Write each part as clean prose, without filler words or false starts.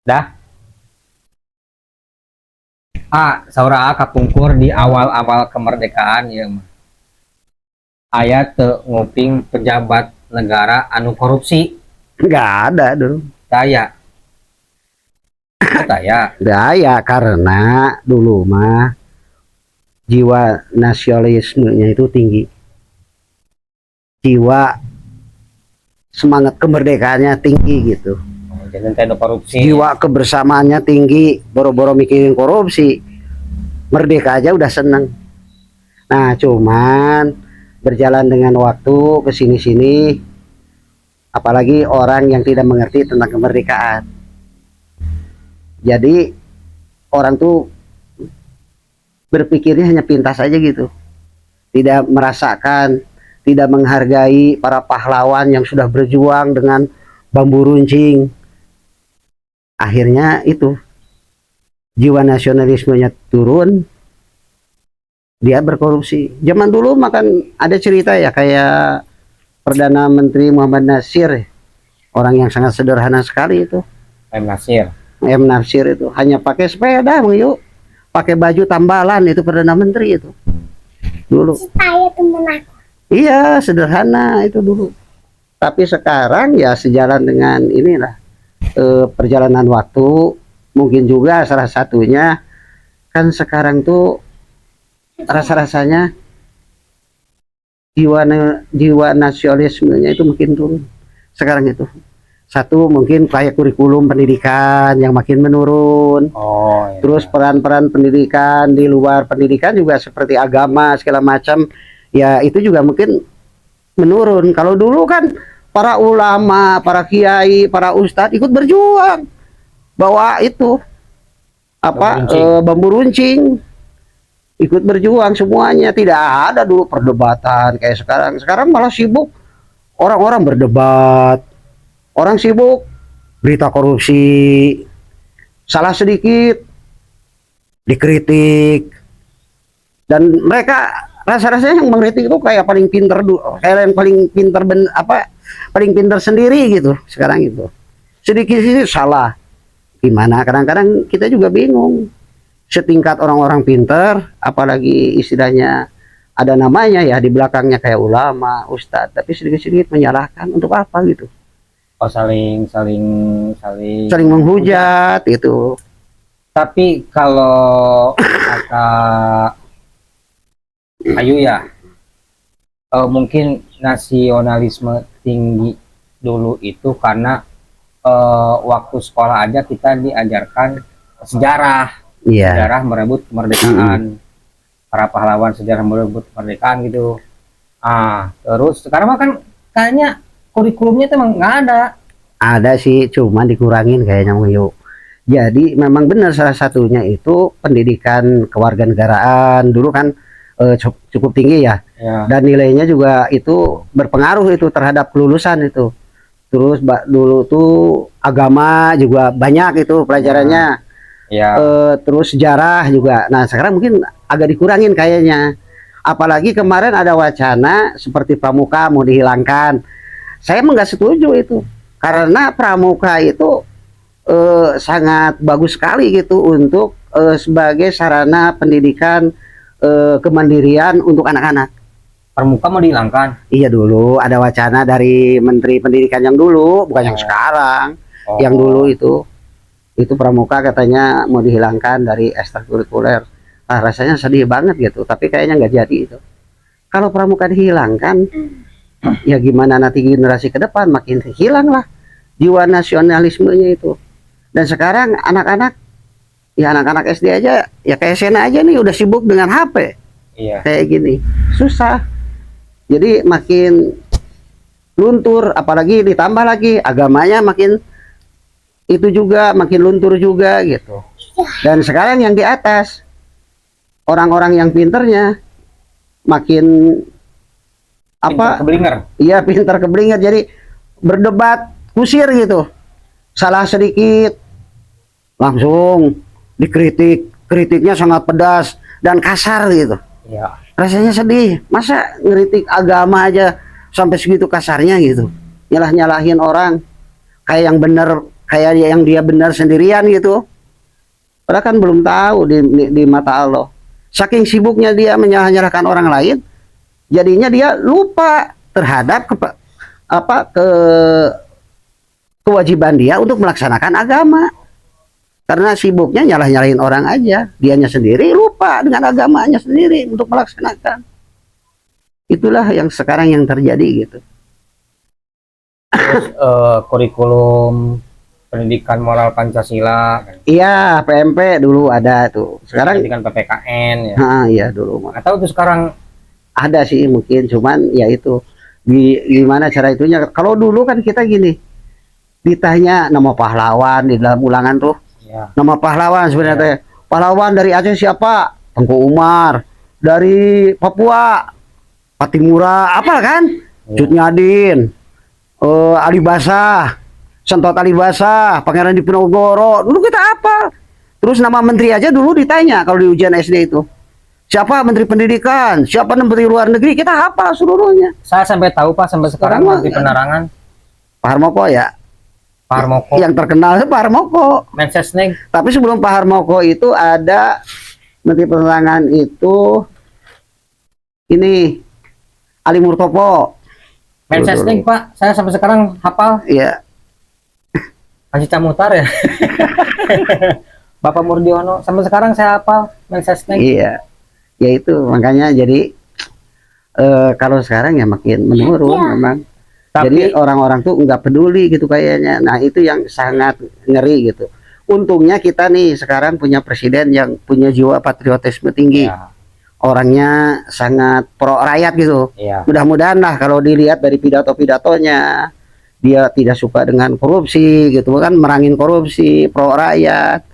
Dah, saura kapungkur di awal-awal kemerdekaan ya mah. Aya teu nguping pejabat negara anu korupsi. Nggak ada dulu. Daya, daya. Daya karena dulu mah jiwa nasionalismenya itu tinggi. Jiwa semangat kemerdekaannya tinggi gitu. Jangan tenda korupsi. Jiwa kebersamaannya tinggi, boro-boro mikirin korupsi. Merdeka aja udah seneng. Nah, cuman berjalan dengan waktu ke sini-sini, apalagi orang yang tidak mengerti tentang kemerdekaan. Jadi orang tuh berpikirnya hanya pintas aja gitu. Tidak merasakan, tidak menghargai para pahlawan yang sudah berjuang dengan bambu runcing. Akhirnya itu jiwa nasionalismenya turun, dia berkorupsi. Zaman dulu makan ada cerita ya, kayak Perdana Menteri Muhammad Nasir, orang yang sangat sederhana sekali itu. Nasir. Nasir itu hanya pakai sepeda, yuk, pakai baju tambalan, itu Perdana Menteri itu dulu. Iya, sederhana itu dulu. Tapi sekarang ya sejalan dengan inilah perjalanan waktu, mungkin juga salah satunya kan sekarang tuh rasa-rasanya jiwa nasionalismenya itu makin turun sekarang itu. Satu mungkin kayak kurikulum pendidikan yang makin menurun. Iya. Terus peran-peran pendidikan di luar pendidikan juga seperti agama segala macam ya, itu juga mungkin menurun. Kalau dulu kan para ulama, para kiai, para ustadz ikut berjuang bawa itu apa bambu runcing, ikut berjuang semuanya. Tidak ada dulu perdebatan kayak sekarang. Sekarang malah sibuk orang-orang berdebat, orang sibuk berita korupsi, salah sedikit dikritik, dan mereka rasa-rasanya yang mengkritik itu kayak paling pinter dulu, kayak yang paling pinter paling pinter sendiri gitu. Sekarang itu sedikit sih salah gimana, kadang-kadang kita juga bingung. Setingkat orang-orang pinter, apalagi istilahnya ada namanya ya di belakangnya kayak ulama, ustadz, tapi sedikit-sedikit menyalahkan untuk apa gitu. Oh, saling menghujat itu. Tapi kalau kata Ayu ya, mungkin nasionalisme tinggi dulu itu karena waktu sekolah aja kita diajarkan sejarah. Iya. Sejarah merebut kemerdekaan, para pahlawan sejarah merebut kemerdekaan gitu. Terus sekarang mah kan kayaknya kurikulumnya tuh emang nggak ada. Ada sih, cuma dikurangin kayaknya, yuk. Jadi memang benar salah satunya itu pendidikan kewarganegaraan dulu kan cukup tinggi ya. Dan nilainya juga itu berpengaruh itu terhadap kelulusan itu. Terus dulu tuh agama juga banyak itu pelajarannya. Terus sejarah juga. Nah sekarang mungkin agak dikurangin kayaknya. Apalagi kemarin ada wacana seperti pramuka mau dihilangkan. Saya nggak setuju itu, karena pramuka itu sangat bagus sekali gitu untuk sebagai sarana pendidikan kemandirian untuk anak-anak. Pramuka mau dihilangkan? Iya, dulu ada wacana dari Menteri Pendidikan yang dulu, bukan yang sekarang. Yang dulu itu pramuka katanya mau dihilangkan dari ekstrakurikuler. Rasanya sedih banget gitu, tapi kayaknya nggak jadi itu. Kalau pramuka dihilangkan, ya gimana nanti generasi ke depan, makin hilang lah jiwa nasionalismenya itu. Dan sekarang anak-anak SD aja ya kayak Sena aja nih udah sibuk dengan HP. Iya. Kayak gini susah, jadi makin luntur. Apalagi ditambah lagi agamanya makin itu juga makin luntur juga gitu. Dan sekarang yang di atas, orang-orang yang pinternya makin pinter keblinger. Iya, pinter keblinger, jadi berdebat kusir gitu. Salah sedikit langsung dikritik, kritiknya sangat pedas dan kasar gitu. Iya. Rasanya sedih, masa ngeritik agama aja sampai segitu kasarnya gitu. Nyalah-nyalahin orang, kayak yang bener kayak yang dia benar sendirian gitu. Padahal kan belum tahu di mata Allah. Saking sibuknya dia menyalahkan orang lain, jadinya dia lupa terhadap kewajiban dia untuk melaksanakan agama. Karena sibuknya nyalahin orang aja, dianya sendiri lupa dengan agamanya sendiri untuk melaksanakan. Itulah yang sekarang yang terjadi gitu. Terus kurikulum pendidikan moral Pancasila, Iya, PMP dulu ada tuh. Sekarang pendidikan PPKN ya. iya dulu mah. Atau tuh sekarang Ada sih mungkin, cuman ya itu gimana cara itunya. Kalau dulu kan kita gini, ditanya nama pahlawan di dalam ulangan tuh. ya, Nama pahlawan sebenarnya teh. Pahlawan dari Aceh siapa? Tengku Umar. Dari Papua Patimura, apa kan? ya. Cut Nyadin, Ali Basah, Sentot Ali Basah, Pangeran Diponegoro. Dulu kita apa? Terus nama menteri aja dulu ditanya kalau di ujian SD itu. Siapa menteri pendidikan? Siapa menteri luar negeri? Kita hafal seluruhnya. Saya sampai tahu Pak, sampai sekarang Sekarang mah di penerangan Pak Harmoko ya. Pak Harmoko, Yang terkenal itu Pak Harmoko. Mensesnek, Tapi sebelum Pak Harmoko itu ada menteri penerangan itu ini Ali Murtopo. Mensesnek Pak, saya sampai sekarang hafal. Iya. Panci Camutar ya. Bapak Murdiono, sampai sekarang saya hafal Mensesnek. Iya. Ya itu makanya jadi kalau sekarang ya makin menurun memang. Jadi Tapi orang-orang tuh nggak peduli gitu kayaknya. Nah itu yang sangat ngeri gitu. Untungnya kita nih sekarang punya presiden yang punya jiwa patriotisme tinggi. ya, Orangnya sangat pro rakyat gitu. ya. Mudah-mudahan lah kalau dilihat dari pidato-pidatonya, dia tidak suka dengan korupsi gitu kan, merangin korupsi, pro rakyat.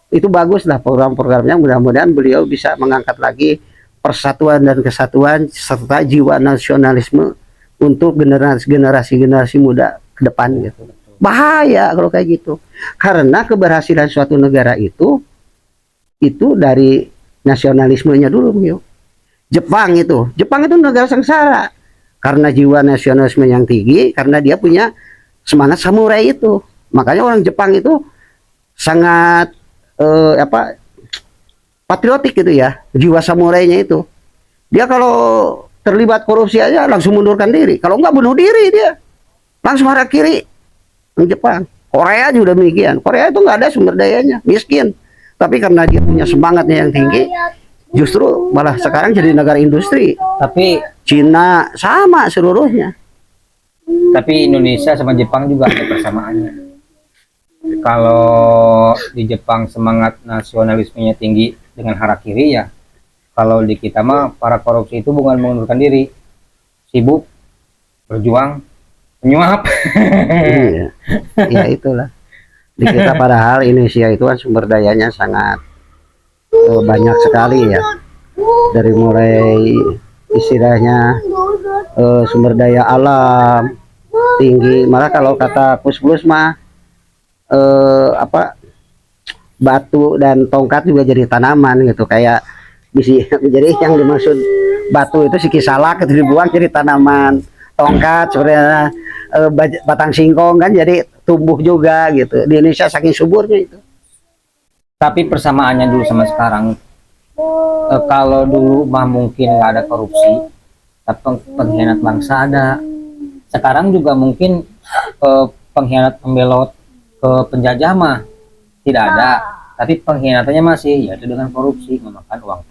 Itu bagus lah program-programnya. Mudah-mudahan beliau bisa mengangkat lagi persatuan dan kesatuan serta jiwa nasionalisme untuk generasi muda ke depan gitu. Bahaya kalau kayak gitu. Karena keberhasilan suatu negara itu dari nasionalismenya dulu, yuk. Jepang itu negara sengsara karena jiwa nasionalisme yang tinggi, karena dia punya semangat samurai itu. Makanya orang Jepang itu sangat patriotik gitu ya, jiwa samurainya itu. Dia kalau terlibat korupsi aja langsung mundurkan diri, kalau nggak bunuh diri dia langsung arah kiri. Yang Jepang, Korea juga demikian. Korea itu nggak ada sumber dayanya, miskin, tapi karena dia punya semangatnya yang tinggi, justru malah sekarang jadi negara industri. Tapi Cina sama seluruhnya. Indonesia sama Jepang juga ada persamaannya. Kalau di Jepang semangat nasionalismenya tinggi dengan harakiri ya. Kalau di kita mah para korupsi itu bukan mengundurkan diri, sibuk berjuang menyuap. Iya. Ya itulah. Di kita padahal Indonesia itu kan sumber dayanya sangat banyak sekali ya. Dari mulai istilahnya sumber daya alam tinggi. Malah kalau kata Kus mah batu dan tongkat juga jadi tanaman gitu, kayak bisa. Jadi yang dimaksud batu itu si kisalak itu dibuang jadi tanaman, tongkat sebenarnya batang singkong kan jadi tumbuh juga gitu. Di Indonesia saking suburnya itu. Tapi persamaannya dulu sama sekarang, kalau dulu mah mungkin nggak ada korupsi, tapi pengkhianat bangsa ada. Sekarang juga mungkin pengkhianat pembelot ke penjajah mah tidak ada, tapi pengkhianatannya masih yaitu dengan korupsi, memakan uang